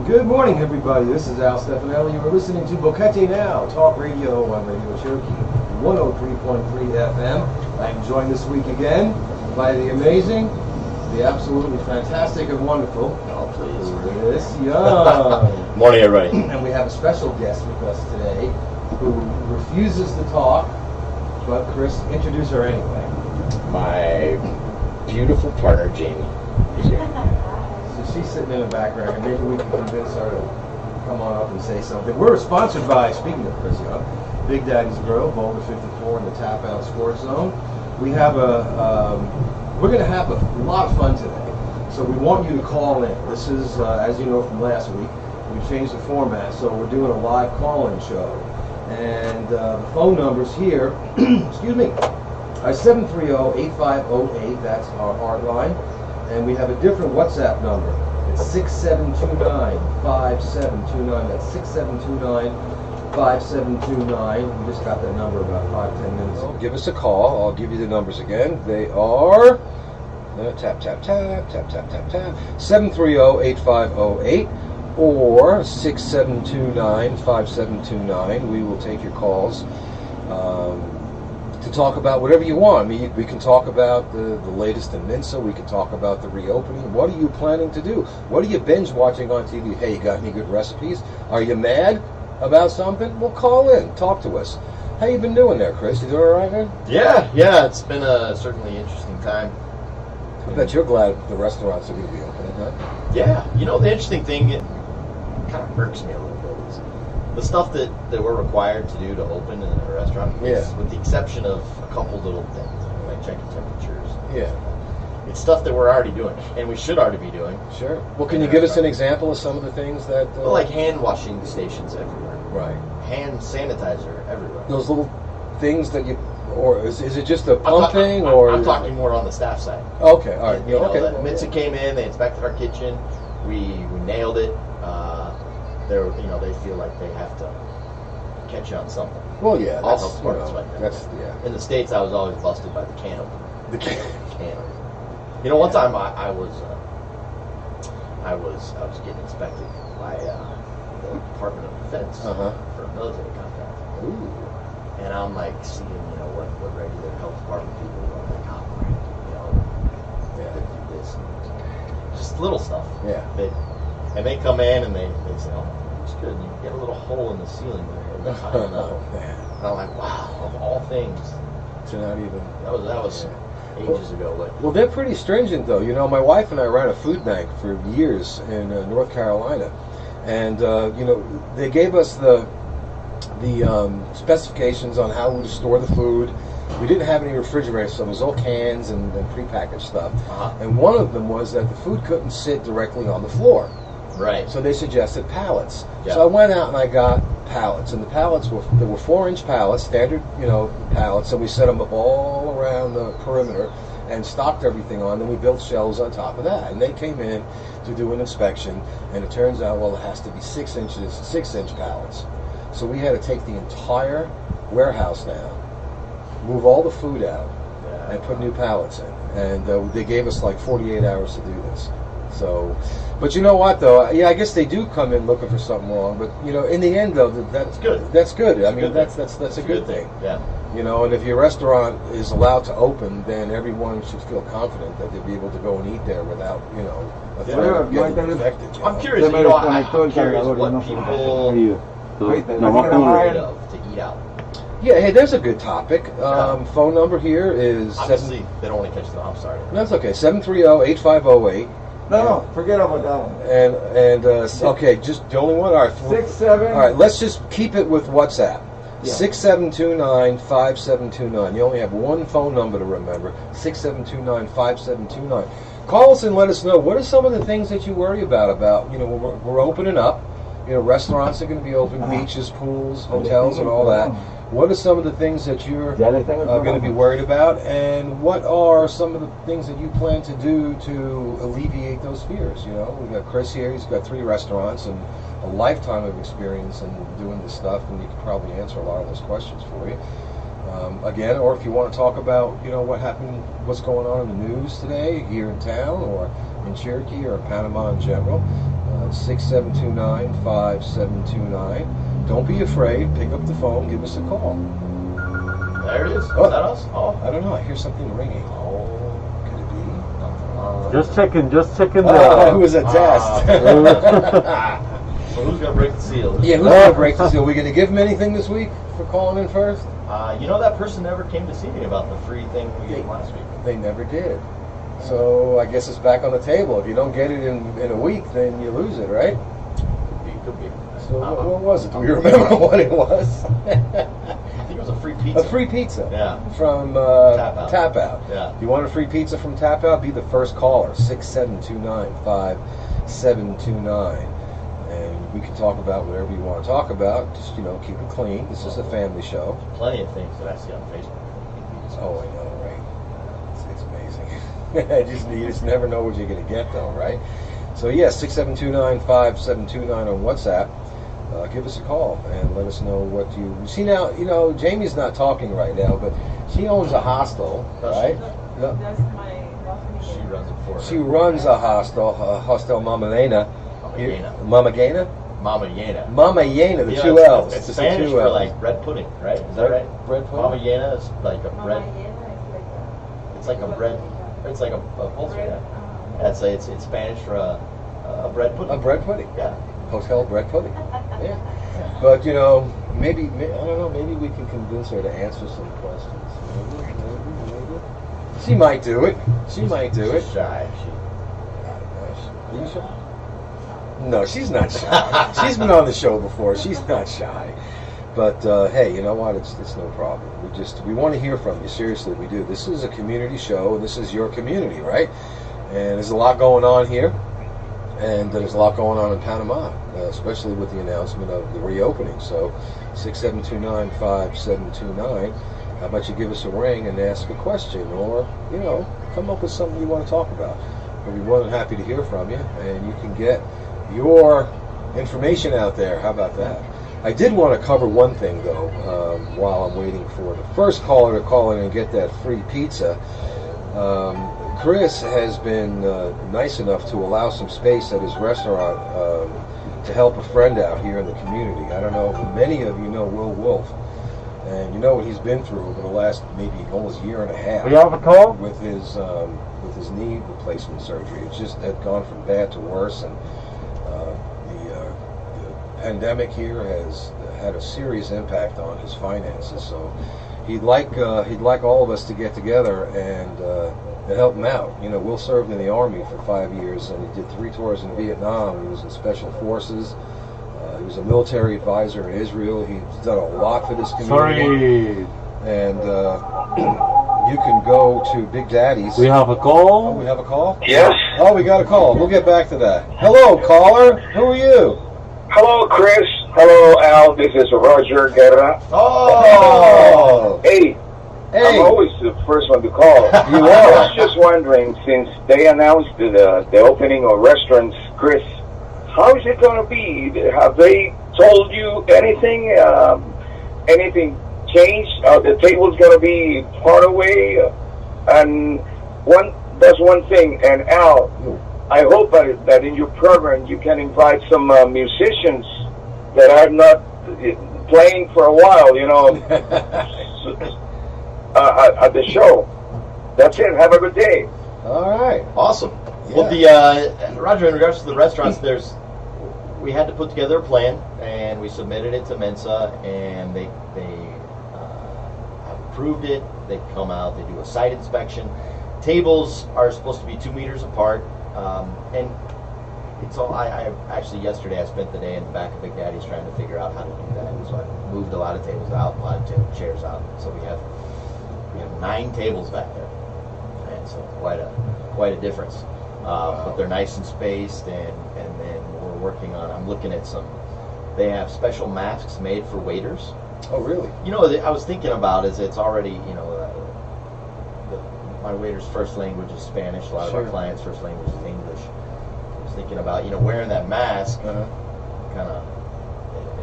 Good morning, everybody. This is Al Stefanelli. You're listening to BoqueteNow, talk radio on Radio Cherokee 103.3 FM. I'm joined this week again by the amazing, the absolutely fantastic and wonderful Chris Young. Morning, everybody. And we have a special guest with us today who refuses to talk, but Chris, introduce her anyway. My beautiful partner, Jamie. So she's sitting in the background, and maybe we can convince her to come on up and say something. We're sponsored by, speaking of Chris Young, Big Daddy's Grill, Boulder 54 in the Tap Out Sports Zone. We have we're going to have a lot of fun today. So we want you to call in. This is, as you know from last week, we changed the format, so we're doing a live call-in show. And the phone numbers here, excuse me, are 730-8508, that's our hard line. And we have a different WhatsApp number. It's 6729-5729. That's 6729-5729. We just got that number about 5-10 minutes ago. Give us a call. I'll give you the numbers again. They are tap, tap, tap, tap, tap, tap, tap. 730-8508 or 6729-5729. We will take your calls. To talk about whatever you want. I mean, we can talk about the latest in Mensa. We can talk about the reopening. What are you planning to do? What are you binge watching on TV? Hey, you got any good recipes? Are you mad about something? Well, call in. Talk to us. How you been doing there, Chris? You doing all right, man? Yeah. It's been a certainly interesting time. I bet you're glad the restaurants are going to be open, huh? Yeah. You know, the interesting thing, it kind of irks me a little bit, is the stuff that we're required to do to open in a restaurant, with the exception of a couple little things, like checking temperatures. Yeah. It's stuff that we're already doing, and we should already be doing. Sure. Well, can you give us an example of some of the things that... Well, like hand washing stations everywhere. Right. Hand sanitizer everywhere. Those little things that you... Or is it just a pump thing? Or I'm talking more on the staff side. Okay, all right. You know, Mensa came in, they inspected our kitchen, we nailed it. They feel like they have to catch you on something. Well, yeah, All health departments like that. That's yeah. In the States, I was always busted by the can opener. The can opener. You know, one time I was getting inspected by the Department of Defense for a military contract. Ooh. And I'm like seeing, what regular health department people are like, they do this, and just little stuff. Yeah. And they come in and they say, oh, it's good. And you get a little hole in the ceiling there. And I'm like, wow, of all things. So not even. That was ages ago. Well, they're pretty stringent, though. You know, my wife and I ran a food bank for years in North Carolina. And, they gave us the specifications on how we would store the food. We didn't have any refrigerators, so it was all cans and prepackaged stuff. And one of them was that the food couldn't sit directly on the floor. Right. So they suggested pallets. Yeah. So I went out and I got pallets, and the pallets were 4-inch pallets, standard, pallets. So we set them up all around the perimeter and stocked everything on. Then we built shelves on top of that, and they came in to do an inspection, and it turns out, well, it has to be 6-inch pallets. So we had to take the entire warehouse down, move all the food out, and put new pallets in. And they gave us like 48 hours to do this. So, but you know what, though? Yeah, I guess they do come in looking for something wrong. But in the end, though, that's good. That's good. I mean, that's a good thing. Yeah. And if your restaurant is allowed to open, then everyone should feel confident that they'll be able to go and eat there without, a threat of getting infected. I'm curious. I'm curious what people afraid of to eat out. Yeah, hey, there's a good topic. Phone number here is... Obviously, they don't want to catch them. I'm sorry. That's okay. 730-8508. No, forget about that one. And okay, just the only one? All right. 67. All right, let's just keep it with WhatsApp. Yeah. 6729-5729. You only have one phone number to remember. 6729-5729. Call us and let us know, what are some of the things that you worry about, we're opening up. Restaurants are going to be open, beaches, pools, hotels, and all that. What are some of the things that you're going to be worried about, and what are some of the things that you plan to do to alleviate those fears? We've got Chris here. He's got 3 restaurants and a lifetime of experience in doing this stuff, and he can probably answer a lot of those questions for you. Again, or if you want to talk about, what happened, what's going on in the news today here in town or in Cherokee or Panama in general, 6729-5729. Don't be afraid. Pick up the phone. Give us a call. There it is. Oh. Is that us? Oh. I don't know. I hear something ringing. Oh. Could it be? Just checking It was a test. So who's going to break the seal? Yeah, who's going to break the seal? Are we going to give him anything this week for calling in first? That person never came to see me about the free thing we gave last week. They never did. So I guess it's back on the table. If you don't get it in a week, then you lose it, right? Could be. So what was it? Do we remember what it was? I think it was a free pizza. A free pizza. Yeah. From Tap Out. Yeah. If you want a free pizza from Tap Out, be the first caller. 6729-5729. And we can talk about whatever you want to talk about. Just, keep it clean. This is a family show. Plenty of things that I see on Facebook. Oh, I know, right? It's amazing. You just never know what you're going to get, though, right? So, 6729-5729 on WhatsApp. Give us a call and let us know what you see. Now, Jamie's not talking right now, but she owns a hostel, right? That's my She runs it for her. She runs a hostel, Hostel Mama Elena. Mama Yena? Mama Yena. Mama Yena, the Yeah, two it's- L's. It's the Spanish two for L's. like bread pudding, right? Is that right? Bread pudding? Mama Yena is like a bread. It's like a bread. It's like a pulse, yeah. That's it's Spanish for a bread pudding. A bread pudding. Yeah. Hotel bread pudding. Yeah. But, maybe, I don't know, maybe we can convince her to answer some questions. Maybe. She might do it. She might do it. She's shy. Are you shy? No, she's not shy. She's been on the show before. She's not shy. But hey, you know what? It's no problem. We want to hear from you. Seriously, we do. This is a community show, and this is your community, right? And there's a lot going on here, and there's a lot going on in Panama, especially with the announcement of the reopening. So, 6729-5729. How about you give us a ring and ask a question, or come up with something you want to talk about. We'll be more than happy to hear from you, and you can get your information out there. How about that? I did want to cover one thing, though, while I'm waiting for the first caller to call in and get that free pizza. Chris has been nice enough to allow some space at his restaurant to help a friend out here in the community. I don't know if many of you know Will Wolf, and you know what he's been through over the last maybe almost year and a half. We have a call? With his knee replacement surgery. It's just had gone from bad to worse, and the pandemic here has had a serious impact on his finances. So he'd like all of us to get together and help him out. Will served in the Army for 5 years, and he did 3 tours in Vietnam. He was in Special Forces. He was a military advisor in Israel. He's done a lot for this community. Sorry. And you can go to Big Daddy's. We have a Oh, call? we have a call? Yes. Oh, we got a call. We'll get back to that. Hello, caller. Who are you? Hello, Chris. Hello, Al. This is Roger Guerra. Oh. Hey, Hey. I'm always the first one to call. You I are. was just wondering, since they announced the opening of restaurants, Chris, how is it going to be? Have they told you anything? Anything changed? The table's going to be part away? And that's one thing. And Al, I hope that in your program you can invite some musicians that are not playing for a while, at the show. That's it. Have a good day. All right. Awesome. Yeah. Well, Roger, in regards to the restaurants, we had to put together a plan, and we submitted it to Mensa, and they have approved it. They come out, they do a site inspection. Tables are supposed to be 2 meters apart, and it's all. I actually yesterday I spent the day in the back of Big Daddy's trying to figure out how to do that. So I moved a lot of tables out, a lot of chairs out. So we have 9 tables back there, and so quite a difference. But they're nice and spaced, and then we're working on. I'm looking at some. They have special masks made for waiters. Oh, really? I was thinking about it's already my waiter's first language is Spanish. A lot of our clients' first language is English. I was thinking about wearing that mask, kind of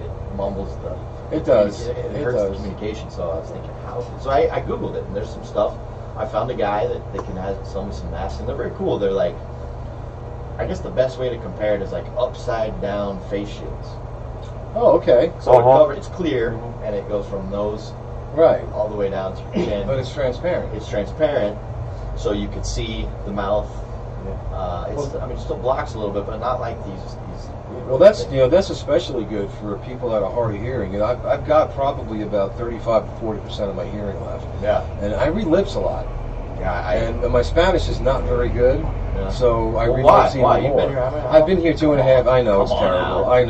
it mumbles the It does. It It hurts does. the communication. So I was thinking, how? So I googled it, and there's some stuff. I found a guy that can sell me some masks, and they're very cool. They're like, I guess the best way to compare it is like upside down face shields. Oh, okay. So it's clear, and it goes from nose Right. all the way down to your chin. But it's transparent. It's transparent, so you can see the mouth. It still blocks a little bit, but not like these. Well, that's especially good for people that are hard of hearing. I've got probably about 35 to 40% of my hearing left. Yeah. And I read lips a lot. Yeah. And my Spanish is not very good. Yeah. So I read why? lips even Why? more. You've been here how long? I've been here 2.5. I know it's Come on terrible. now. I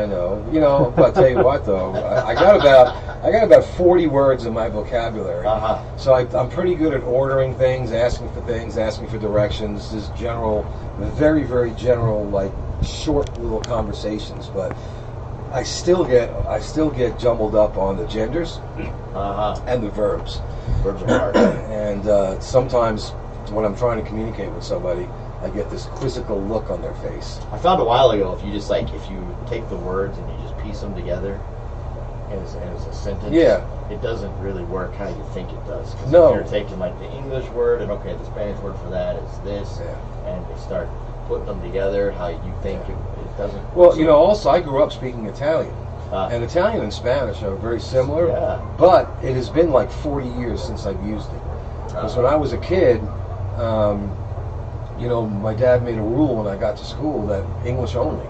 know. But I tell you what, though, I got about 40 words in my vocabulary. So I'm pretty good at ordering things, asking for directions, just general, very, very general, like short little conversations. But I still get jumbled up on the genders and the verbs. Verbs are hard. And sometimes when I'm trying to communicate with somebody, I get this quizzical look on their face. I found a while ago if you take the words and you just piece them together as a sentence, it doesn't really work how you think it does. Because No. if you're taking like the English word and the Spanish word for that is this, and they start putting them together how you think it doesn't. Well, also I grew up speaking Italian. And Italian and Spanish are very similar, but it has been like 40 years since I've used it. Because when I was a kid, my dad made a rule when I got to school that English only,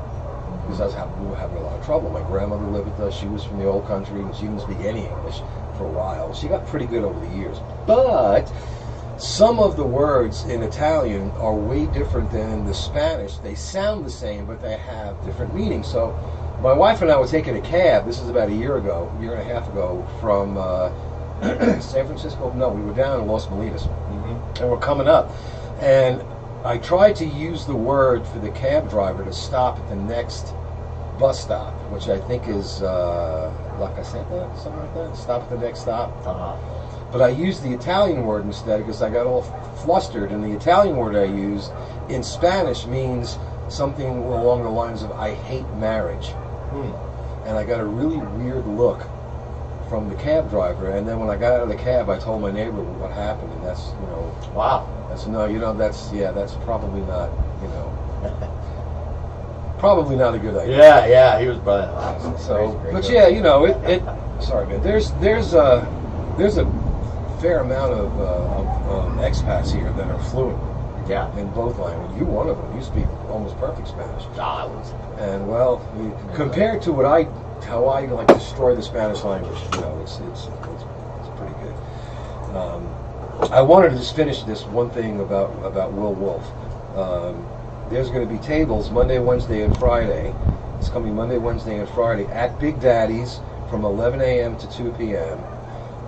because we were having a lot of trouble. My grandmother lived with us. She was from the old country, and she didn't speak any English for a while. She got pretty good over the years. But some of the words in Italian are way different than in the Spanish. They sound the same, but they have different meanings. So my wife and I were taking a cab. This is about a year and a half ago, from San Francisco. No, we were down in Los Molinos, and we're coming up. And I tried to use the word for the cab driver to stop at the next bus stop, which I think is La Caseta, something like that. Stop at the next stop. But I used the Italian word instead because I got all flustered. And the Italian word I used in Spanish means something along the lines of "I hate marriage." And I got a really weird look from the cab driver. And then when I got out of the cab, I told my neighbor what happened, and that's wow. That's that's probably not probably not a good idea. Yeah, he was brilliant. So, but sorry, man. There's a fair amount of expats here that are fluent. Yeah. In both languages. You're one of them. You speak almost perfect Spanish. I was. And compared to how I like destroy the Spanish language, it's pretty good. I wanted to just finish this one thing about Will Wolf. There's going to be tables Monday, Wednesday, and Friday. It's coming Monday, Wednesday, and Friday at Big Daddy's from 11 a.m. to 2 p.m.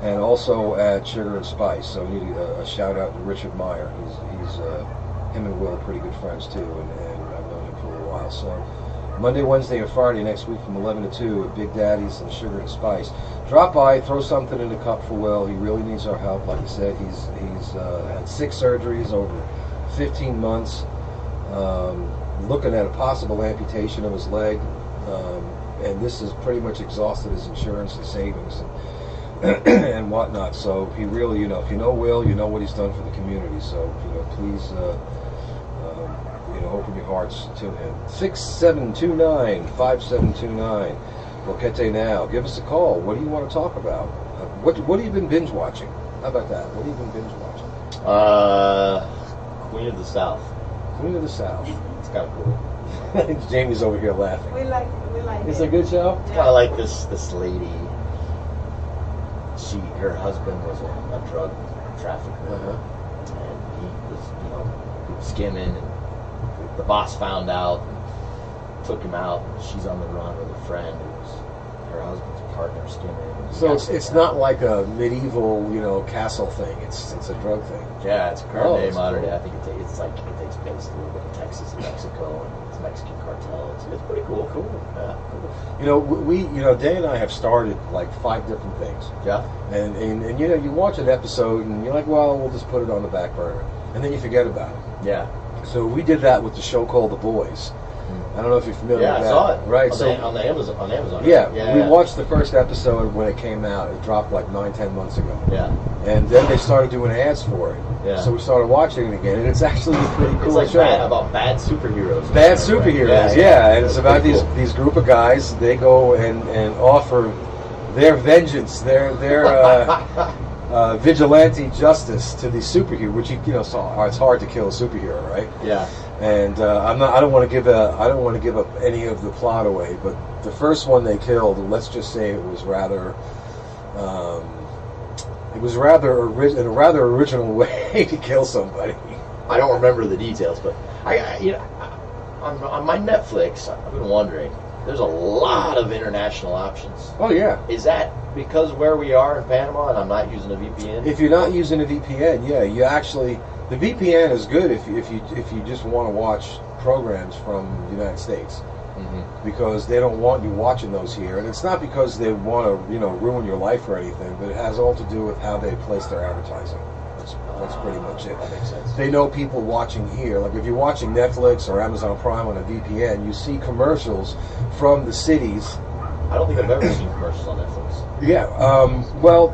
and also at Sugar and Spice. So we need a shout out to Richard Meyer. He's him and Will are pretty good friends too, and I've known him for a little while. So Monday, Wednesday, and Friday next week from 11 to 2 at Big Daddy's and Sugar and Spice. Drop by, throw something in the cup for Will. He really needs our help. Like I said, he's had 6 surgeries over 15 months. Looking at a possible amputation of his leg, and this has pretty much exhausted his insurance and savings and whatnot. So he really, if you know Will, you know what he's done for the community. So please, open your hearts to him. 6729-5729. BoqueteNow. Give us a call. What do you want to talk about? What have you been binge watching? How about that? What have you been binge watching? Queen of the South. Queen of the South. It's kind of cool. Jamie's over here laughing. We like It's it. a good show? It's kind of like this lady. Her husband was a drug trafficker, and he was skimming, and the boss found out and took him out, and she's on the run with a friend who was her husband's partner skimming. So it's not like a medieval, castle thing. It's a drug thing. Yeah, it's current day, it's modern cool. day. I think it takes place a little bit in Texas and Mexico, and it's a Mexican cartel. It's pretty cool. Cool. Yeah. We Day and I have started like 5 different things. Yeah. And you watch an episode and you're like, well, we'll just put it on the back burner, and then you forget about it. Yeah. So we did that with the show called The Boys, I don't know if you're familiar Yeah, with I that. saw it. Right, On the Amazon. On Amazon. yeah, we watched the first episode when it came out. It dropped like 9-10 months ago. Yeah. And then they started doing ads for it. Yeah. So we started watching it again, and it's actually a pretty cool It's like show. about bad superheroes. Bad superheroes, Yeah. and it's about pretty these group of guys. They go and offer their vengeance, their vigilante justice to these superheroes, which so it's hard to kill a superhero, right? Yeah. And I don't want to give up any of the plot away, but the first one they killed, let's just say it was rather in a rather original way to kill somebody. I don't remember the details, but on my Netflix, I've been wondering. There's a lot of international options. Oh yeah. Is that because where we are in Panama and I'm not using a VPN? If you're not using a VPN, yeah, you actually the VPN is good if you just want to watch programs from the United States, because they don't want you watching those here, and it's not because they want to ruin your life or anything, but it has all to do with how they place their advertising. That's pretty much it. That makes sense. They know people watching here. Like if you're watching Netflix or Amazon Prime on a VPN, you see commercials from the cities. I don't think I've ever seen commercials on Netflix. Yeah. Well,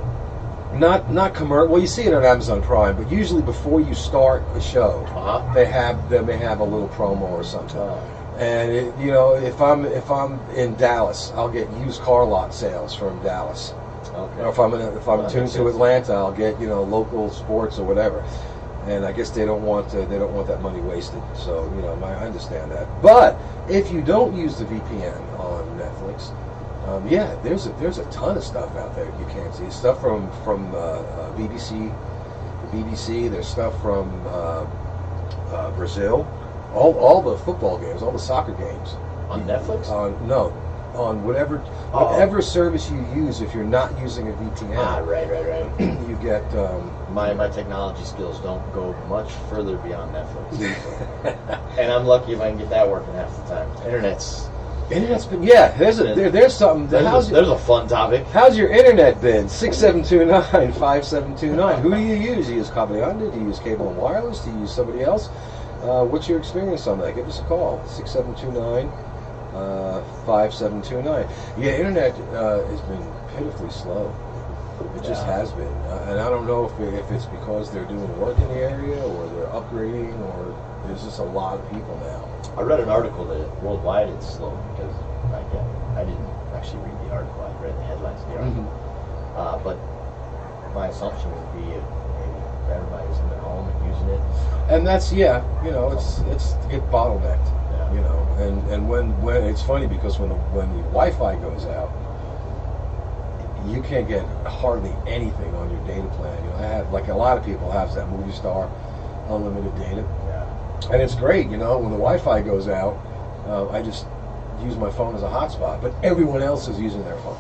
not commercial. Well, you see it on Amazon Prime, but usually before you start a show, they may have a little promo or something. And if I'm in Dallas, I'll get used car lot sales from Dallas. Okay. Or if I'm tuned to Atlanta, I'll get local sports or whatever. And I guess they don't want that money wasted. So I understand that. But if you don't use the VPN on Netflix, there's a ton of stuff out there you can't see. Stuff from BBC, the BBC. There's stuff from Brazil. All the football games, all the soccer games. On Netflix? On whatever service you use. If you're not using a VPN, right. you get my technology skills don't go much further beyond Netflix, and I'm lucky if I can get that working half the time. Internet's been there's something. There's a fun topic. How's your internet been? 6729-5729. Who do you use? Do you use Cableyanda? Do you use Cable and Wireless? Do you use somebody else? What's your experience on that? Give us a call. 6729-5729. Yeah, internet has been pitifully slow. It just has been, and I don't know if it's because they're doing work in the area or they're upgrading, or there's just a lot of people now. I read an article that worldwide it's slow because I didn't actually read the article. I read the headlines of the article, but my assumption would be if maybe everybody's in their home and using it. And that's it's to get bottlenecked. And when it's funny because when the Wi-Fi goes out, you can't get hardly anything on your data plan. I have, like a lot of people have that Movie Star unlimited data, and it's great. When the Wi-Fi goes out, I just use my phone as a hotspot, but everyone else is using their phone.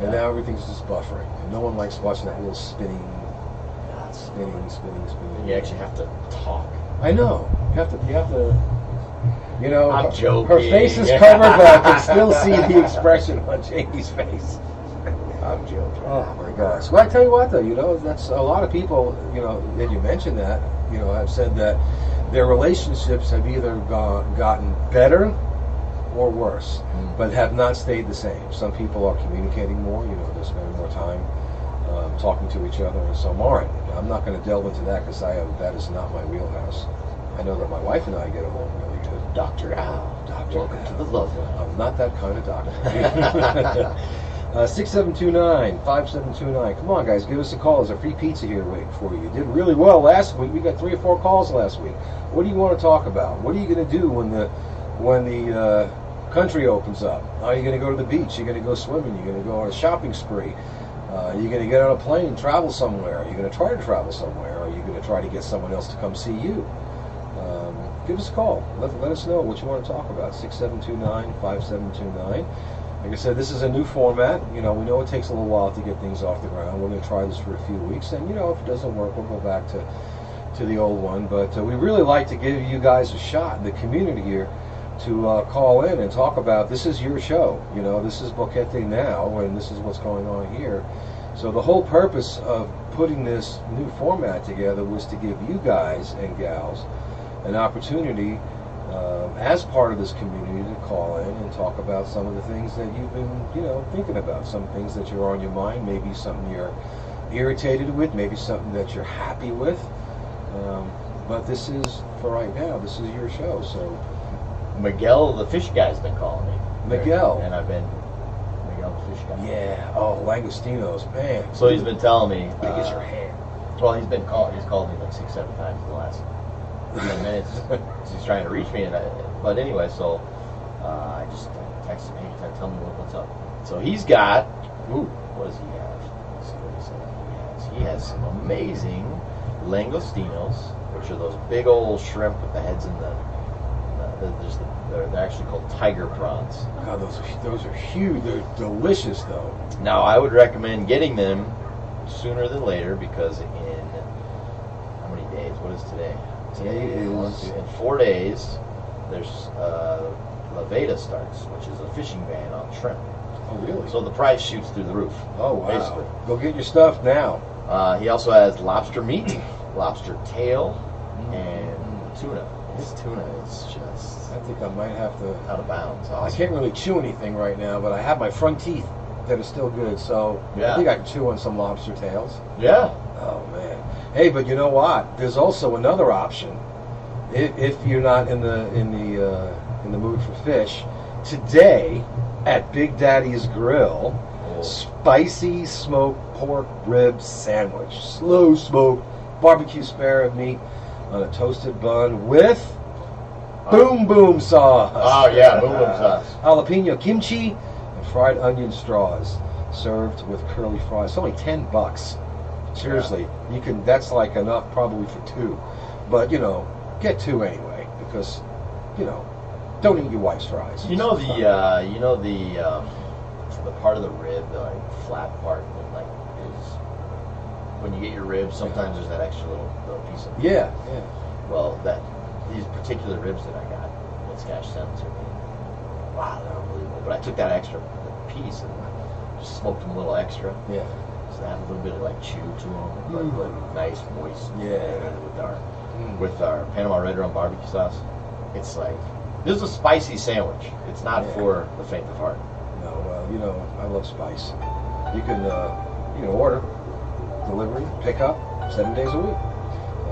And now everything's just buffering, and no one likes watching that little spinning. You actually have to talk. I know. You have to. I'm joking. Her face is covered, but I can still see the expression on Jamie's face. I'm joking. Oh my gosh. Well, I tell you what, though, that's a lot of people. And you mentioned that. Have said that their relationships have either gotten better or worse, but have not stayed the same. Some people are communicating more. They're spending more time talking to each other, and some aren't. I'm not going to delve into that because that is not my wheelhouse. I know that my wife and I get along really good. Dr. Al. Welcome to the love line. I'm not that kind of doctor. 6729-5729. Come on, guys, give us a call. There's a free pizza here waiting for you. You did really well last week. We got 3 or 4 calls last week. What do you want to talk about? What are you going to do when the country opens up? Are you going to go to the beach? You're going to go swimming? You're going to go on a shopping spree? You're going to get on a plane, travel somewhere? Are you going to try to travel somewhere? Or are you going to try to get someone else to come see you? Give us a call. Let us know what you want to talk about. 6729-5729. Like I said, this is a new format. We know it takes a little while to get things off the ground. We're going to try this for a few weeks, and if it doesn't work, we'll go back to the old one. But we really like to give you guys a shot, the community here, to call in and talk about. This is your show. This is BoqueteNow, and this is what's going on here. So the whole purpose of putting this new format together was to give you guys and gals an opportunity as part of this community to call in and talk about some of the things that you've been, thinking about, some things that are on your mind, maybe something you're irritated with, maybe something that you're happy with. But this is, for right now, this is your show. So Miguel, the fish guy's been calling me. Miguel. And I've been Miguel, the fish guy. Yeah. Oh, langostinos, man. So he's been telling me. Big as your hand. Well, he's called me like 6-7 times in the last 10 minutes. He's trying to reach me, but anyway, so I just texted him, hey, tell me what's up. So he's got, what does he have? Let's see what he said he has. He has some amazing langostinos, which are those big old shrimp with the heads in they're actually called tiger prawns. God, those are huge. They're delicious, though. Now, I would recommend getting them sooner than later because in how many days? What is today? Today is in 4 days. There's La Veda starts, which is a fishing ban on shrimp. Oh, really? So the price shoots through the roof. Oh, wow. Basically. Go get your stuff now. He also has lobster meat, lobster tail, and tuna. His tuna is just I think I might have to. out of bounds. I Awesome. can't really chew anything right now, but I have my front teeth that are still good, so Yeah. I think I can chew on some lobster tails. Yeah. Oh man! Hey, but you know what? There's also another option. If you're not in the mood for fish, today at Big Daddy's Grill, spicy smoked pork rib sandwich, slow smoked barbecue spare rib meat on a toasted bun with boom boom sauce. Oh yeah, boom boom sauce. Jalapeno kimchi and fried onion straws, served with curly fries. It's only $10. Seriously, you can. That's like enough probably for two, but get two anyway because don't eat your wife's fries. The part of the rib, the flat part that is when you get your ribs. Sometimes there's that extra little piece of. Yeah. Well, these particular ribs that I got, that Scotch sent to me. Wow, they're unbelievable. But I took that extra piece and just smoked them a little extra. Yeah. So they have a little bit of chew to them, but nice, moist. Yeah. With our Panama Red Rum barbecue sauce. It's this is a spicy sandwich. It's not for the faint of heart. No, I love spice. You can order, delivery, pick up, 7 days a week.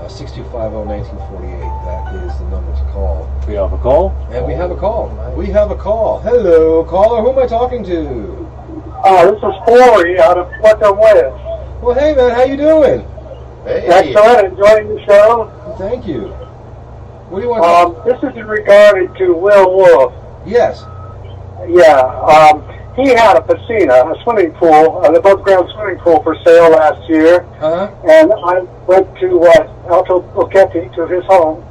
6250-1948. That is the number to call. We have a call? And we have a call. We have a call. Hello, caller. Who am I talking to? This is Corey out of Fleckham West. Well, hey, man. How you doing? Hey. Excellent, enjoying the show. Thank you. What do you want? This is in regard to Will Wolf. Yes. Yeah, he had a piscina, a swimming pool, an above-ground swimming pool for sale last year. Uh-huh. And I went to Alto Boquete, to his home,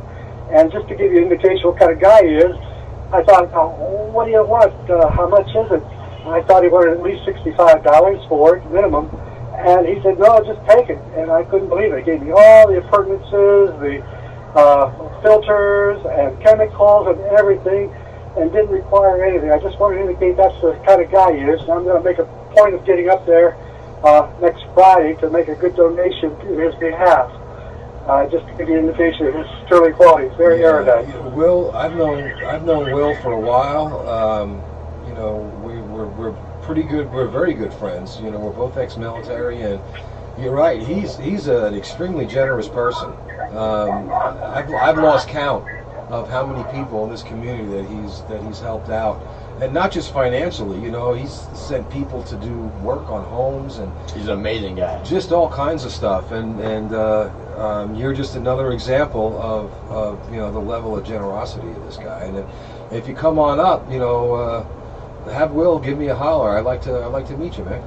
and just to give you an indication what kind of guy he is, I thought, what do you want? How much is it? And I thought he wanted at least $65 for it, minimum. And he said, no, just take it. And I couldn't believe it. He gave me all the appurtenances, the filters and chemicals and everything, and didn't require anything. I just wanted to indicate that's the kind of guy he is. And I'm going to make a point of getting up there next Friday to make a good donation to his behalf. Just to give you an indication of his sterling qualities. Very erudite. Will, I've known Will for a while. We're pretty good. We're very good friends. We're both ex-military, and you're right. He's an extremely generous person. I've lost count of how many people in this community that he's helped out, and not just financially. He's sent people to do work on homes, and He's an amazing guy. just all kinds of stuff. And you're just another example of the level of generosity of this guy. And if you come on up, have Will give me a holler. I'd like to meet you, man.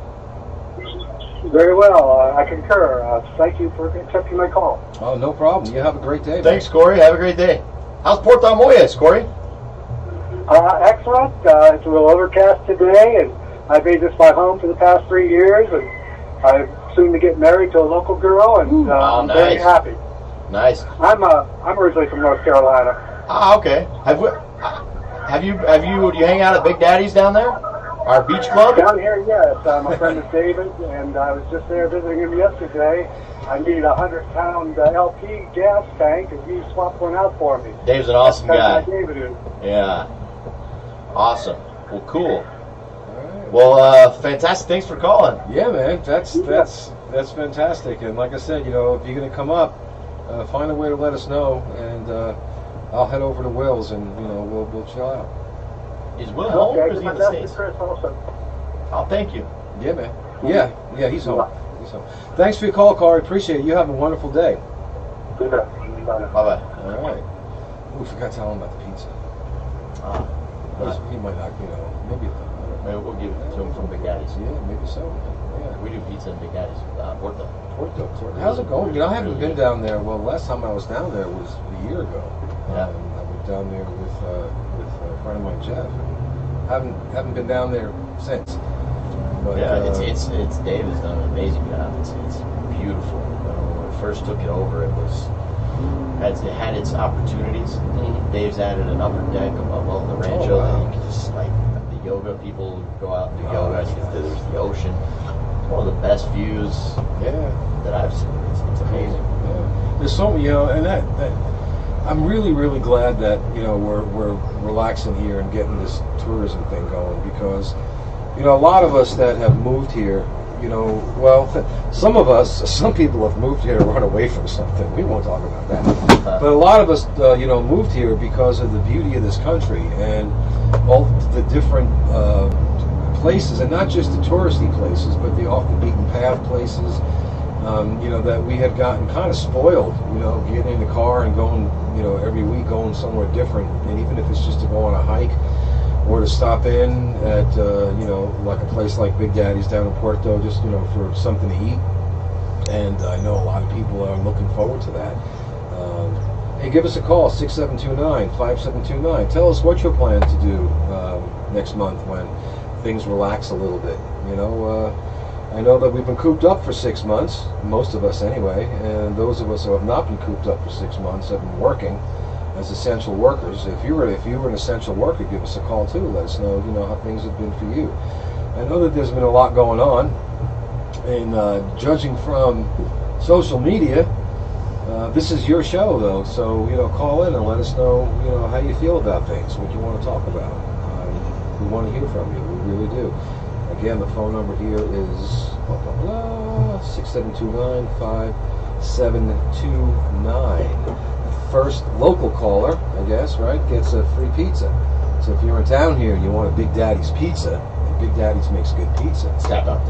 Very well. I concur. Thank you for accepting my call. Oh, no problem. You have a great day. Thanks, Corey. Have a great day. How's Puerto Moyes, Corey? Excellent. It's a little overcast today, and I've made this my home for the past 3 years, and I'm soon to get married to a local girl, and I'm very happy. Nice. I'm originally from North Carolina. Ah, okay. Do you hang out at Big Daddy's down there? Our beach club? Down here, yes. My friend is David, and I was just there visiting him yesterday. I need a 100-pound LP gas tank, and he swapped one out for me. Dave's an awesome guy. That's how David is. Yeah. Awesome. Well, cool. All right. Well, fantastic. Thanks for calling. Yeah, man, that's fantastic. And like I said, if you're gonna come up, find a way to let us know, and I'll head over to Will's, and we'll chill out. Is Will home or is he in my the best to States? Chris also. Oh, thank you. Yeah, man. Yeah, he's home. Thanks for your call, Corey. Appreciate it. You have a wonderful day. Good. Bye-bye. All right. We forgot to tell him about the pizza. He might not, maybe. Maybe we'll give it to him from Big Daddy's. Yeah, maybe so. Yeah. We do pizza in Big Daddy's. Porto. How's it going? I haven't been down there. Well, last time I was down there was a year ago. Yeah. I went down there with a friend of mine, Jeff. Haven't been down there since. But, Yeah, it's Dave has done an amazing job. It's beautiful. When we first took it over, it had its opportunities. Dave's added an upper deck above the rancho that you can just the yoga people go out and do yoga. There's the ocean. It's one of the best views that I've seen. It's amazing. Yeah. There's so many, and that I'm really, really glad that we're relaxing here and getting this tourism thing going, because a lot of us that have moved here, some people have moved here to run away from something. We won't talk about that. But a lot of us, moved here because of the beauty of this country and all the different places, and not just the touristy places, but the off the beaten path places. That we had gotten kind of spoiled, getting in the car and going, every week going somewhere different, and even if it's just to go on a hike or to stop in at, like a place like Big Daddy's down in Puerto, just, for something to eat. And I know a lot of people are looking forward to that. Hey, give us a call, 6729-5729. Tell us what you're planning to do next month when things relax a little bit. I know that we've been cooped up for 6 months, most of us anyway, and those of us who have not been cooped up for 6 months have been working as essential workers. If you were an essential worker, give us a call too. Let us know, how things have been for you. I know that there's been a lot going on, and judging from social media, this is your show though, so call in and let us know, how you feel about things, what you want to talk about. We want to hear from you. We really do. Again, the phone number here is 6729-5729. First local caller, I guess, right, gets a free pizza. So if you're in town here and you want a Big Daddy's pizza, and Big Daddy's makes good pizza. Tap out.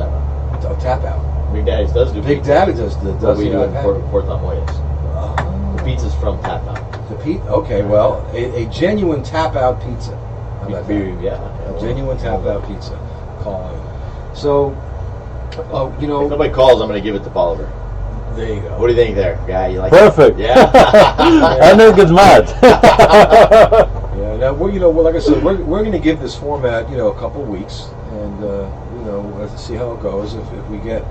Oh, tap out. Big Daddy's does do Big pizza. Daddy does the We do it in Port Lamoyes. Oh. The pizza's from Tap Out. Okay, well, a genuine tap out pizza. How about that? Yeah. A genuine tap out pizza. Call in. So, If nobody calls, I'm going to give it to Bolivar. there you go. What do you think there, guy? You like Perfect. it? Yeah. I think it's mad. Yeah. Now like I said, we're going to give this format, a couple of weeks, and let's see how it goes. If we get,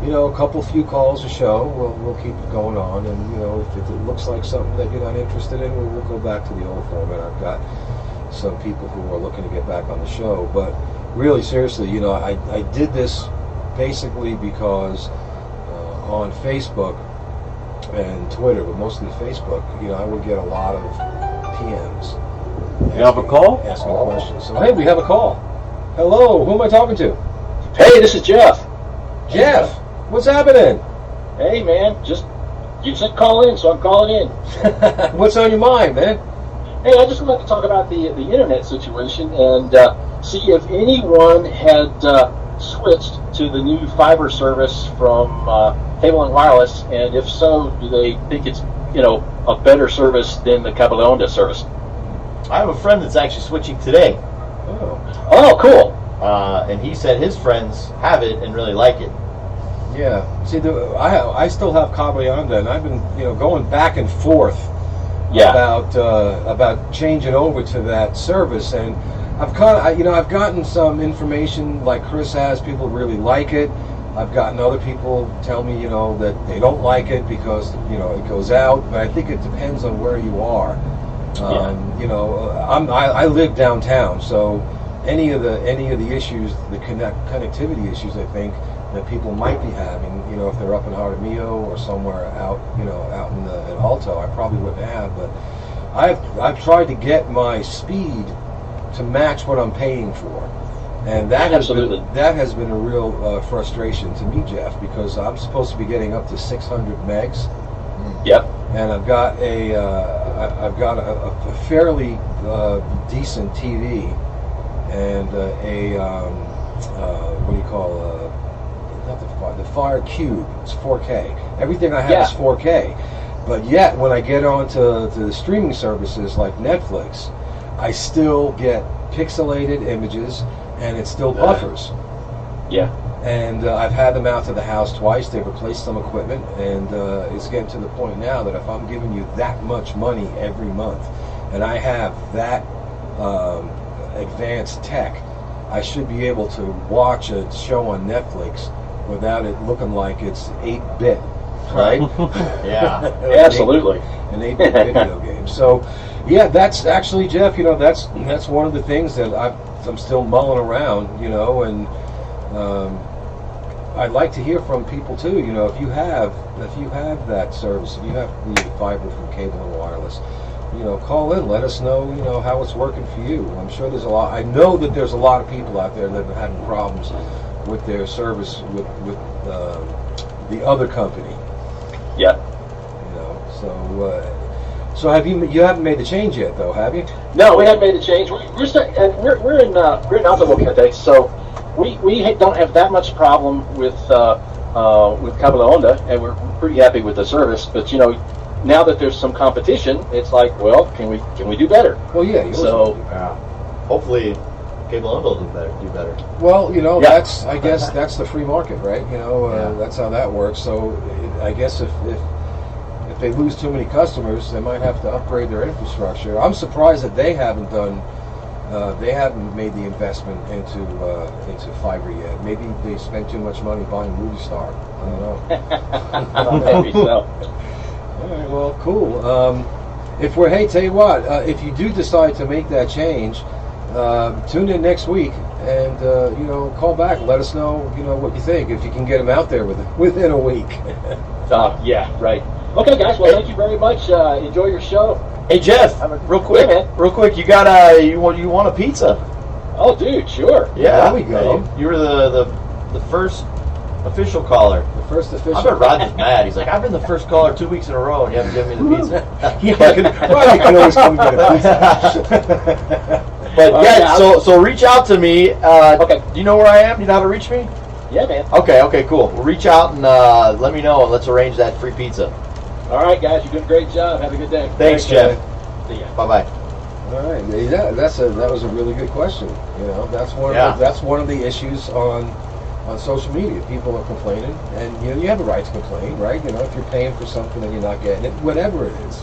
a few calls a show, we'll keep it going on, and if it looks like something that you're not interested in, we'll go back to the old format. I've got some people who are looking to get back on the show, but really seriously, I did this basically because on Facebook and Twitter, but mostly Facebook, I would get a lot of PMs. You have a call? Asking questions. So, hey, we have a call. Hello, who am I talking to? Hey, this is Jeff. Jeff, what's happening? Hey, man, you said call in, so I'm calling in. What's on your mind, man? Hey, I just wanted to talk about the internet situation and see if anyone had switched to the new fiber service from Cable and Wireless, and if so, do they think it's a better service than the Cable Onda service? I have a friend that's actually switching today. Oh, cool. And he said his friends have it and really like it. Yeah. See, I still have Cable Onda, and I've been going back and forth about changing over to that service, and I've gotten some information like Chris has. People really like it. I've gotten other people tell me that they don't like it because it goes out, but I think it depends on where you are. I live downtown, so any of the issues, the connectivity issues, I think that people might be having, you know, if they're up in Jaramillo or somewhere out, you know, out in Alto, I probably wouldn't have. But I've tried to get my speed to match what I'm paying for, and that has been a real frustration to me, Jeff, because I'm supposed to be getting up to 600 megs. Yep. And I've got a fairly decent TV and what do you call not the Fire Cube. It's 4K. Everything I have is 4K. But yet, when I get onto the streaming services like Netflix, I still get pixelated images, and it still buffers. Yeah. And I've had them out to the house twice. They've replaced some equipment, and it's getting to the point now that if I'm giving you that much money every month, and I have that advanced tech, I should be able to watch a show on Netflix without it looking like it's 8-bit, right? Yeah. Absolutely. An 8-bit video game. So, yeah, that's actually, Jeff, you know, that's one of the things that I'm still mulling around, you know, and I'd like to hear from people too. You know, if you have that service, if you have the fiber from Cable and Wireless, you know, call in, let us know, you know, how it's working for you. I'm sure there's a lot. I know that there's a lot of people out there that are having problems with their service with the other company. Yeah. You know, so have you haven't made the change yet, though, have you? No, we haven't made the change. We're in Alta Boquete, so we don't have that much problem with Cable Onda, and we're pretty happy with the service. But you know, now that there's some competition, it's like, well, can we do better? Well, yeah. Hopefully, Cable Onda will do better. Well, you know, I guess that's the free market, right? You know, that's how that works. So I guess if they lose too many customers, they might have to upgrade their infrastructure. I'm surprised that they haven't made the investment into fiber yet. Maybe they spent too much money buying Movie Star. I don't know. Maybe so. All right, well, cool. Tell you what, if you do decide to make that change, tune in next week and you know, call back and let us know, you know, what you think, if you can get them out there within a week. Yeah, right. Okay, guys. Well, thank you very much. Enjoy your show. Hey Jeff, real quick, you got you want a pizza? Oh, dude, sure. Yeah, there we go. You were the first official caller. The first official. I bet Roger's mad. He's like, I've been the first caller 2 weeks in a row, and you haven't given me the pizza. You can always come and get a pizza. But so reach out to me. Okay. Do you know where I am? Do you know how to reach me? Yeah, man. Okay, cool. Well, reach out and let me know, and let's arrange that free pizza. All right, guys. You're doing a great job. Have a good day. Thanks, Jeff. See ya. Bye-bye. All right, yeah, that was a really good question. You know, that's one of the issues on social media. People are complaining, and you know, you have a right to complain, right? You know, if you're paying for something and you're not getting it, whatever it is.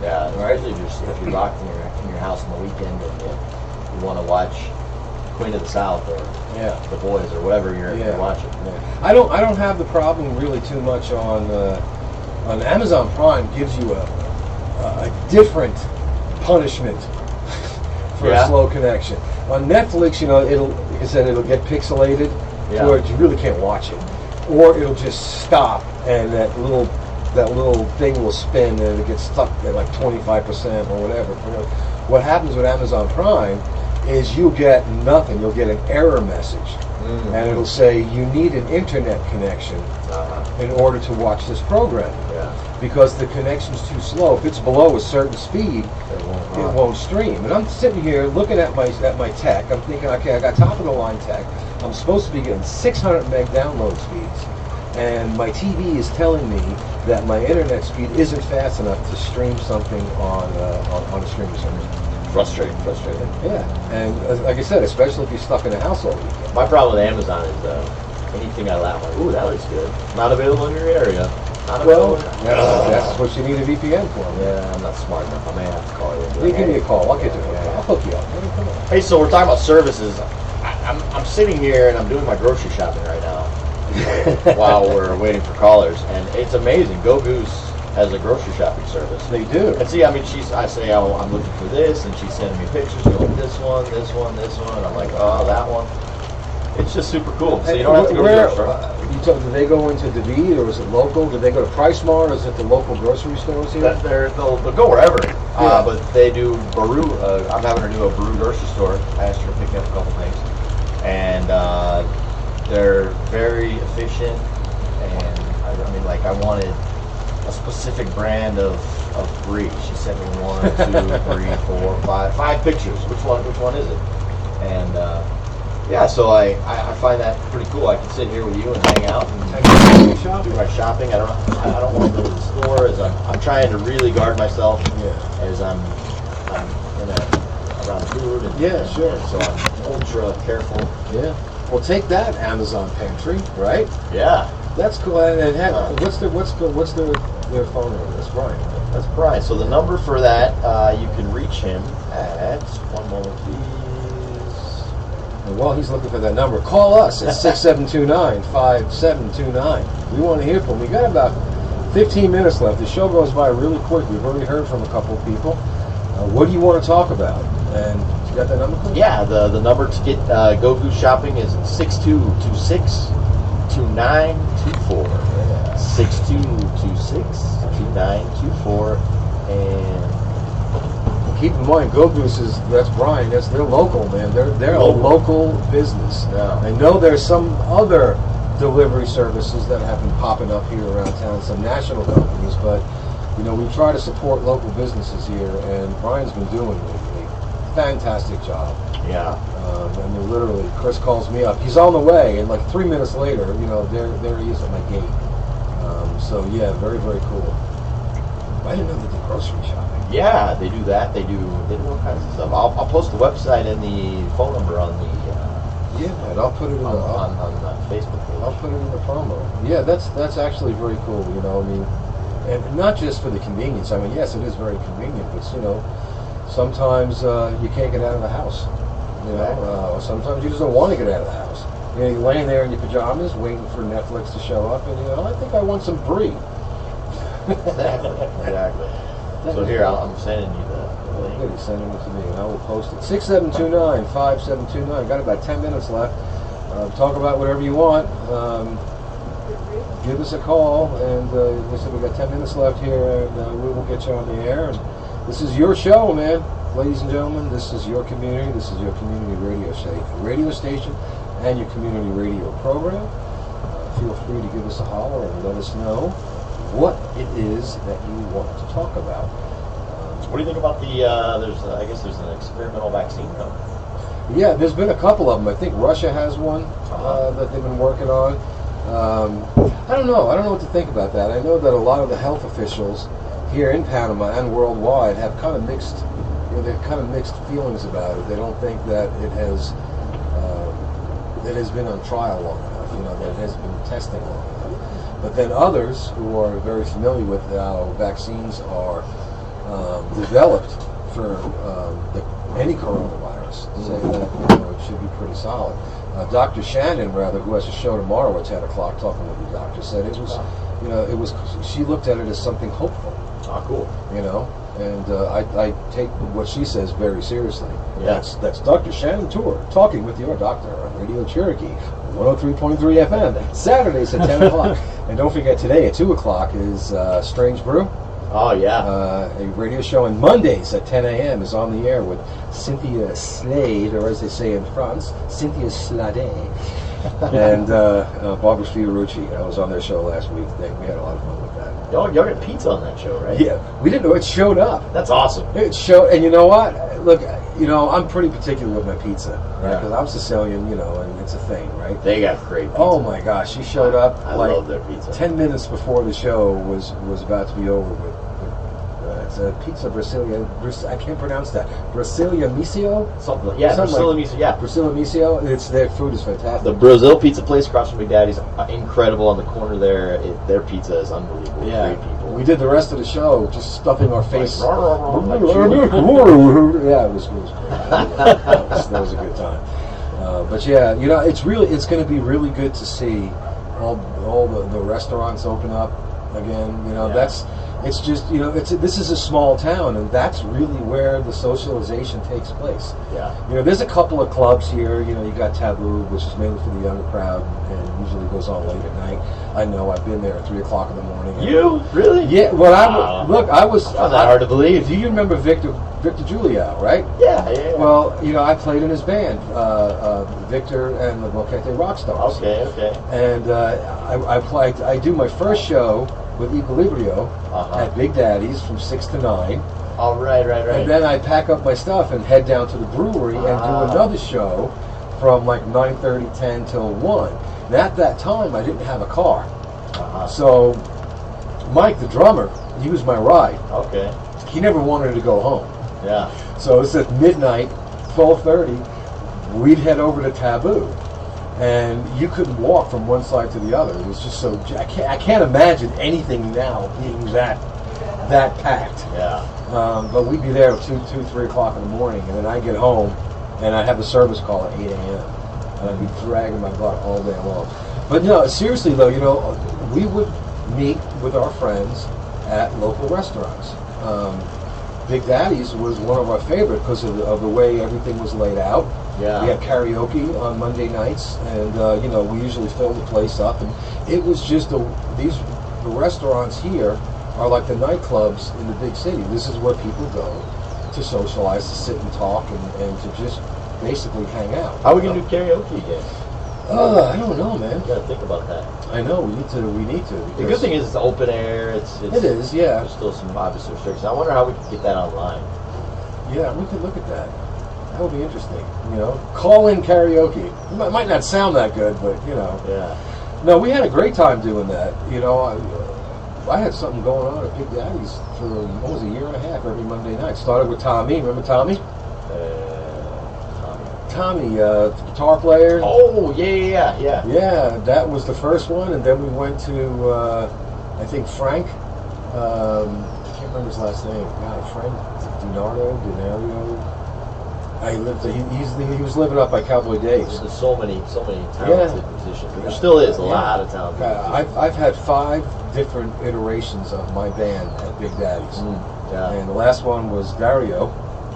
Yeah, right. Especially if you're locked in your house on the weekend and you want to watch Queen of the South or The Boys or whatever you're watching. Yeah. I don't have the problem really too much on Amazon Prime. Gives you a different punishment for a slow connection. On Netflix, you know, like I said, it'll get pixelated where you really can't watch it, or it'll just stop and that little thing will spin and it gets stuck at like 25% or whatever. What happens with Amazon Prime is you'll get nothing. You'll get an error message, and it'll say you need an internet connection in order to watch this program. Because the connection's too slow. If it's below a certain speed, it won't stream. And I'm sitting here looking at my tech. I'm thinking, okay, I got top of the line tech. I'm supposed to be getting 600 meg download speeds, and my TV is telling me that my internet speed isn't fast enough to stream something on a streaming service. Frustrating. Yeah, and like I said, especially if you're stuck in a house all weekend. My problem with Amazon is anything I like, ooh, that looks good. Not available in your area. That's what you need a VPN for. Yeah, I'm not smart enough. I may have to call you. You give me a call. I'll get you. I'll hook you up. Hey, so we're talking about services. I'm sitting here and I'm doing my grocery shopping right now while we're waiting for callers, and it's amazing. Go Goose as a grocery shopping service. They do. And see, I mean, I say, oh, I'm looking for this, and she's sending me pictures going, this one, this one, this one, and I'm like, oh, that one. It's just super cool. So you don't have to go to the store. Do they go into David, or is it local? Do they go to PriceMart, or is it the local grocery stores here? They'll go wherever. But they do Baru. I'm having her do a Baru grocery store. I asked her to pick up a couple things. And they're very efficient. And I mean, like, I wanted a specific brand of brie. She sent me 1, 2, 3, 4, 5 pictures. Which one is it? And yeah, so I find that pretty cool. I can sit here with you and hang out and do my shopping. I don't want to go to the store as I'm trying to really guard myself as I'm around food and sure. So I'm ultra careful. Yeah. Well, take that, Amazon Pantry, right? Yeah. That's cool. And what's their phone number? That's Brian. That's Brian. So the number for that, you can reach him at, one moment please. And while he's looking for that number, call us at 672-5729. We want to hear from you. We got about 15 minutes left. The show goes by really quick. We've already heard from a couple of people. What do you want to talk about? And you got that number, please? Yeah, the number to get Go Goose shopping is 6226-2924. 6226-2924. And keep in mind, Go Goose that's Brian. They're local, man. They're a local business. Yeah. I know there's some other delivery services that have been popping up here around town, some national companies, but we try to support local businesses here, and Brian's been doing a fantastic job. Yeah. And they're literally, Chris calls me up. He's on the way, and like 3 minutes later, there he is at my gate. So yeah, very, very cool. I didn't know they did grocery shopping. Yeah, they do that. They do all kinds of stuff. I'll post the website and the phone number on the and I'll put it in on Facebook page. I'll put it in the promo. Yeah, that's actually very cool. I mean, and not just for the convenience. I mean, yes, it is very convenient, but sometimes you can't get out of the house. Or sometimes you just don't want to get out of the house. You're laying there in your pajamas, waiting for Netflix to show up, and I think I want some brie. Exactly. So here, I'm sending you the link. Good, he's sending it to me, and I will post it. 672-5729. Got about 10 minutes left. Talk about whatever you want. Give us a call, and listen, we've got 10 minutes left here, and we will get you on the air. And this is your show, man. Ladies and gentlemen, this is your community. This is your community radio station and your community radio program. Feel free to give us a holler and let us know what it is that you want to talk about. What do you think about the? I guess there's an experimental vaccine coming. Yeah, there's been a couple of them. I think Russia has one that they've been working on. I don't know. I don't know what to think about that. I know that a lot of the health officials here in Panama and worldwide have kind of mixed feelings about it. They don't think that it has been on trial long enough. That it has been testing long enough. But then others who are very familiar with how vaccines are developed for any coronavirus say that it should be pretty solid. Dr. Shannon, who has a show tomorrow at 10 o'clock, talking with the doctor, said it was, she looked at it as something hopeful. Oh, cool. And I take what she says very seriously. Yeah. That's Dr. Shannon Tour, talking with your doctor on Radio Cherokee, 103.3 FM, Saturdays at 10 o'clock. And don't forget, today at 2 o'clock is Strange Brew. Oh, yeah. A radio show on Mondays at 10 a.m. is on the air with Cynthia Slade, or as they say in France, Cynthia Slade, and Barbara Fiorucci. I was on their show last week. We had a lot of fun with that. Y'all got pizza on that show, right? Yeah, we didn't know it showed up. That's awesome. It showed, and you know what? Look, I'm pretty particular with my pizza, right? Because I'm Sicilian, and it's a thing, right? They got great pizza. Oh my gosh, she showed up. I love their pizza. 10 minutes before the show was about to be over with. It's a pizza Brasilia. I can't pronounce that. Brasilia Misio? Something like Brasilia Misio. Yeah, Brasilia Misio. Their food is fantastic. The Brazil pizza place across from Big Daddy's, incredible on the corner there. Their pizza is unbelievable. Yeah. Great people. We did the rest of the show just stuffing our face. Like, yeah, it was great. That was a good time. But yeah, it's going to be really good to see all the restaurants open up again. It's just, this is a small town, and that's really where the socialization takes place. Yeah. There's a couple of clubs here. You got Taboo, which is mainly for the younger crowd, and usually goes on late at night. I know, I've been there at 3 o'clock in the morning. You? Really? Yeah, well, I was... Not that hard to believe. Do you remember Victor Juliao, right? Yeah. Well, I played in his band, Victor and the Boquete Rockstars. Okay. And I do my first show with Equilibrio at Big Daddy's from 6 to 9. Oh, right. And then I pack up my stuff and head down to the brewery and do another show from like 9:30, 10 till 1. And at that time, I didn't have a car. So Mike, the drummer, he was my ride. Okay. He never wanted to go home. Yeah. So it's at midnight, 12:30, we'd head over to Taboo. And you couldn't walk from one side to the other. It was just so... I can't imagine anything now being that packed. Yeah. But we'd be there till 2, 3 o'clock in the morning, and then I'd get home, and I'd have a service call at 8 a.m. And I'd be dragging my butt all day long. But no, seriously though, we would meet with our friends at local restaurants. Big Daddy's was one of our favorite because of the way everything was laid out. Yeah. We had karaoke on Monday nights, and we usually fill the place up. And it was just the restaurants here are like the nightclubs in the big city. This is where people go to socialize, to sit and talk, and to just basically hang out. How are we gonna do karaoke again? I don't know, man. You gotta think about that. I know we need to. The good thing is it's open air. It is, yeah. There's still some obvious restrictions. I wonder how we can get that online. Yeah, we could look at that. That would be interesting. Call-in karaoke. It might not sound that good, but Yeah. No, we had a great time doing that. I had something going on at Big Daddy's for almost a year and a half every Monday night. Started with Tommy. Remember Tommy? Tommy, the guitar player. Oh, yeah. Yeah, that was the first one, and then we went to, I think Frank. I can't remember his last name. God, Frank Denario. He was living up by Cowboy Dave's. There's so many talented musicians. There still is a lot of talented musicians. I've had 5 different iterations of my band at Big Daddy's. Yeah. And the last one was Dario.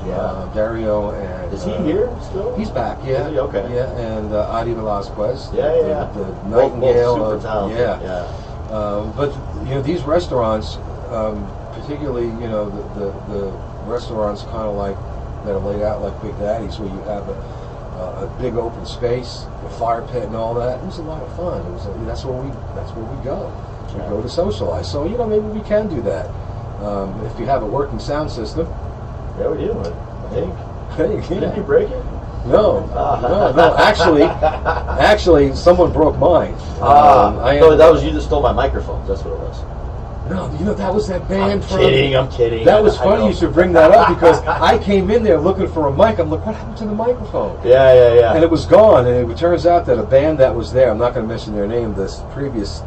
Yeah. Dario and... Is he here still? He's back, yeah. Is he? Okay. Yeah, and Adi Velasquez. Yeah. The Nightingale. Both super talented. Yeah. But, these restaurants, particularly, the restaurants kind of like that are laid out like Big Daddy's, where you have a big open space, a fire pit, and all that. It was a lot of fun. That's where we go. We go to socialize. So maybe we can do that if you have a working sound system. Yeah, we do. I think. Didn't you break it? No. Actually, someone broke mine. No, that was you that stole my microphone. That's what it was. No, that was that band I'm kidding. That was funny you should bring that up because I came in there looking for a mic. I'm like, what happened to the microphone? Yeah. And it was gone, and it turns out that a band that was there, I'm not going to mention their name, this previous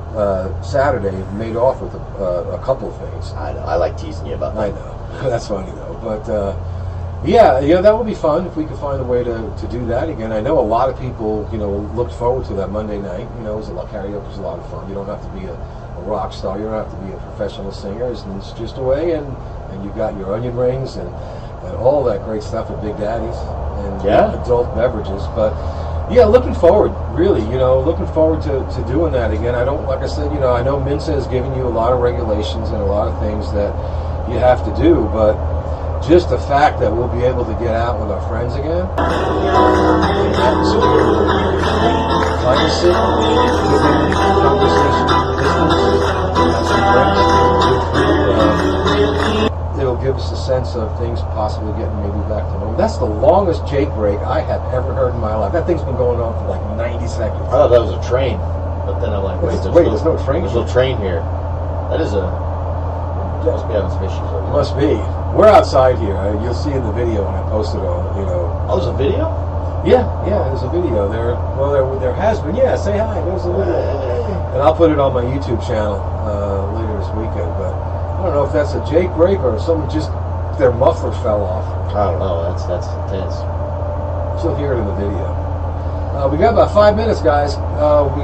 Saturday made off with a couple of things. I know. I like teasing you about that. I know. That's funny, though. But, yeah, that would be fun if we could find a way to do that again. I know a lot of people, looked forward to that Monday night. Karaoke was a lot of fun. You don't have to be a rock star. You don't have to be a professional singer. It's just a way, and you've got your onion rings and all that great stuff at Big Daddy's and adult beverages. But yeah, looking forward, really, looking forward to doing that again. I don't, like I said, I know Minsa has given you a lot of regulations and a lot of things that you have to do, but just the fact that we'll be able to get out with our friends again, find a seat, within conversation, it'll give us a sense of things possibly getting maybe back to normal. That's the longest Jake break I have ever heard in my life. That thing's been going on for like 90 seconds. I thought that was a train, but then I'm like, there's no train. There's no train here. That is must be having some issues over there. Must be. We're outside here. You'll see in the video when I post it on, Oh, there's a video? Yeah, there's a video. There has been. Yeah, say hi. There's a video. And I'll put it on my YouTube channel later this weekend. But I don't know if that's a Jake break or if someone just, their muffler fell off. I don't know. That's intense. You'll hear it in the video. We got about 5 minutes, guys.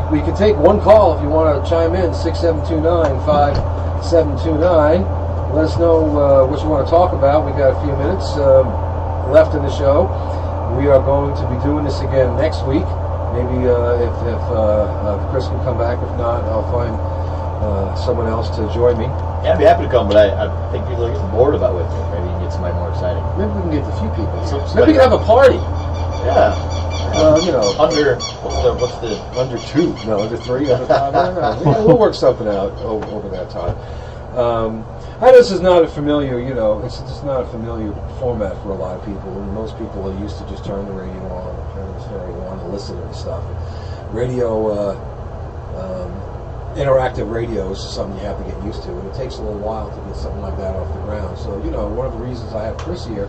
We can take one call if you want to chime in, 6729-5729. Let us know what you want to talk about. We got a few minutes left in the show. We are going to be doing this again next week. Maybe if Chris can come back. If not, I'll find someone else to join me. Yeah, I'd be happy to come, but I think people are getting bored about it with me. Maybe you can get somebody more exciting. Maybe we can get a few people. Maybe we can have a party. Yeah. You know, Under under 2, no, under 3, under 5. I don't know. Yeah, we'll work something out over that time. I know this is not a familiar, it's just not a familiar format for a lot of people. And most people are used to just turn the radio on, and listen to stuff. Radio, interactive radio is something you have to get used to, and it takes a little while to get something like that off the ground. So, one of the reasons I have Chris here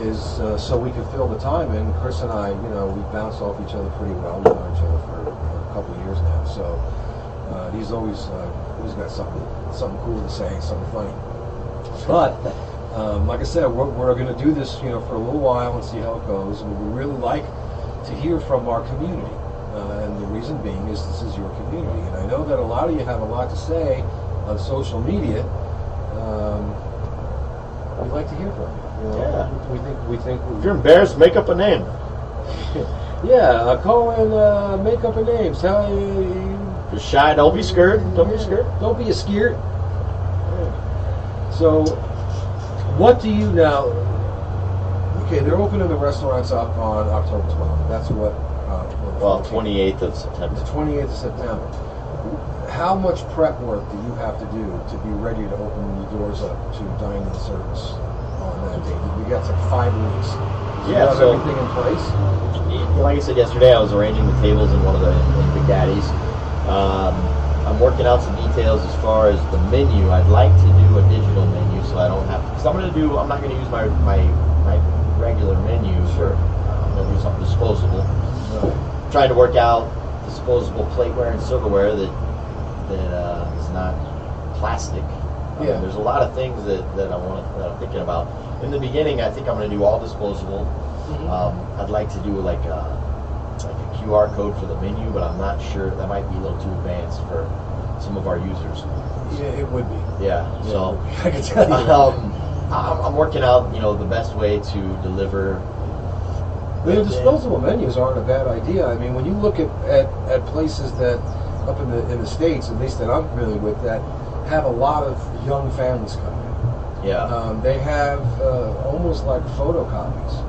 is so we can fill the time in. Chris and I, we bounce off each other pretty well. We've known each other for a couple of years now. So he's always got something cool to say, something funny. But like I said, we're going to do this, for a little while and see how it goes. And we really like to hear from our community. And the reason being is this is your community. And I know that a lot of you have a lot to say on social media. We'd like to hear from you. Yeah. We think if you're embarrassed, make up a name. Yeah, call in, make up a name. Tell you. If you're shy, don't be scared. Don't be scared. Don't be scared. So, what do you now? Okay, they're opening the restaurants up on October 12th. That's what. 28th of September. The 28th of September. How much prep work do you have to do to be ready to open the doors up to dining service on that day? You got like 5 weeks. Yeah, you have everything in place. Like I said yesterday, I was arranging the tables in one of the Big Daddies. I'm working out some details as far as the menu. I'd like to do a digital menu so I don't have to. Because I'm not going to use my regular menu. Sure. I'm going to do something disposable. Right. Trying to work out disposable plateware and silverware that is not plastic. Yeah. There's a lot of things that I'm thinking about. In the beginning, I think I'm going to do all disposable. Mm-hmm. I'd like to do like a QR code for the menu, but I'm not sure. That might be a little too advanced for some of our users. Yeah, it would be. Yeah. So I can tell you. I'm working out, the best way to deliver. The disposable menus aren't a bad idea. I mean, when you look at places that up in the States, at least that I'm familiar with, that have a lot of young families come in. Yeah. They have almost like photocopies.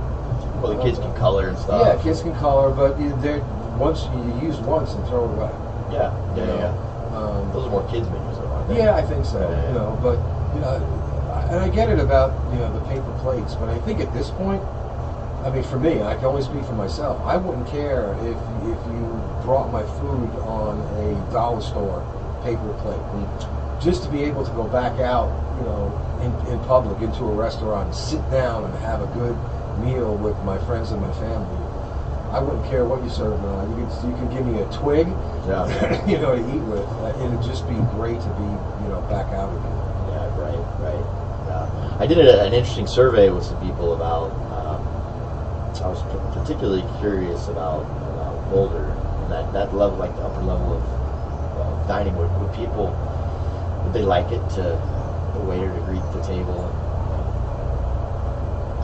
Well, the kids can color and stuff. Yeah, kids can color, but they're you use once and throw it away. Yeah. Those are more kids menus, though, aren't they? Yeah, I think so. Yeah. But and I get it about the paper plates, but I think at this point, I mean, for me, I can only speak for myself. I wouldn't care if you brought my food on a dollar store paper plate, just to be able to go back out, in public into a restaurant, sit down and have a good meal with my friends and my family. I wouldn't care what you serve me on. You can give me a twig, to eat with. It'd just be great to be, back out again. Yeah, right. I did an interesting survey with some people about. I was particularly curious about Boulder and that level, like the upper level of dining. Would they like it to the waiter to greet the table and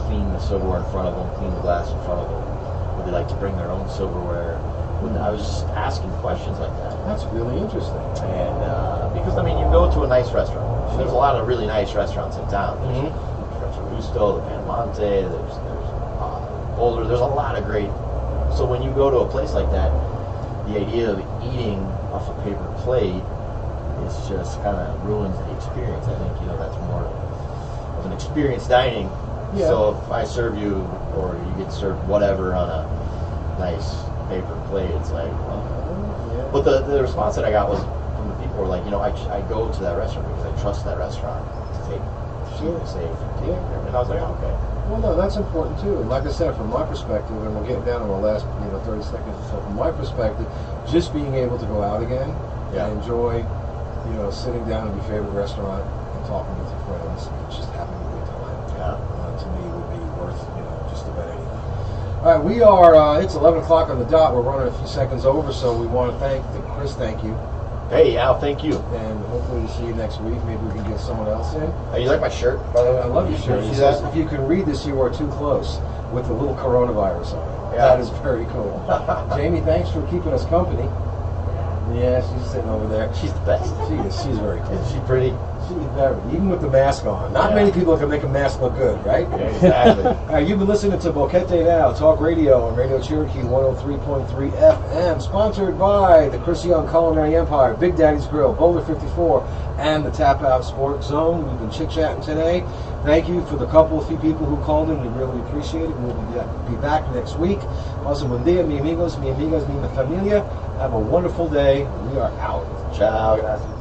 clean the silverware in front of them, clean the glass in front of them? Would they like to bring their own silverware? I was just asking questions like that. That's really interesting. And because you go to a nice restaurant. There's a lot of really nice restaurants in town. There's Gusto, the Panamonte, there's Boulder. There's a lot of great. So when you go to a place like that, the idea of eating off a paper plate is just kind of ruins the experience. I think that's more of an experience dining. Yeah. So if I serve you, or you get served whatever on a nice paper plate, it's like, well. Yeah. But the response that I got was from the people were like, I go to that restaurant because I trust that restaurant to take safe and take care of it. And I was like, oh, okay. Well, no, that's important too. And like I said, from my perspective, and we're getting down to our last 30 seconds or so, from my perspective, just being able to go out again and enjoy, sitting down in your favorite restaurant and talking with your friends, and just having a good time. To me, would be worth, just about anything. All right, we are, it's 11 o'clock on the dot. We're running a few seconds over, so we want to thank Chris. Thank you. Hey, Al, thank you. And hopefully to see you next week. Maybe we can get someone else in. You like my shirt, by the way? I love your shirt. You It see says, that? if you can read this, you are too close, with the little coronavirus on it. Yeah. That is very cool. Jamie, thanks for keeping us company. Yeah, she's sitting over there. She's the best. She's very cool. Isn't she pretty? She's very, even with the mask on. Not Yeah. many people can make a mask look good, right? Yeah, exactly. All right, you've been listening to BoqueteNow, Talk Radio on Radio Cherokee 103.3 FM, sponsored by the Chris Young Culinary Empire, Big Daddy's Grill, Boulder 54, and the Tap Out Sports Zone. We've been chit-chatting today. Thank you for the few people who called in. We really appreciate it. We'll be back next week. Also, buen dia, mi amigos, mi amigas, mi familia. Have a wonderful day. We are out. Ciao. Gracias.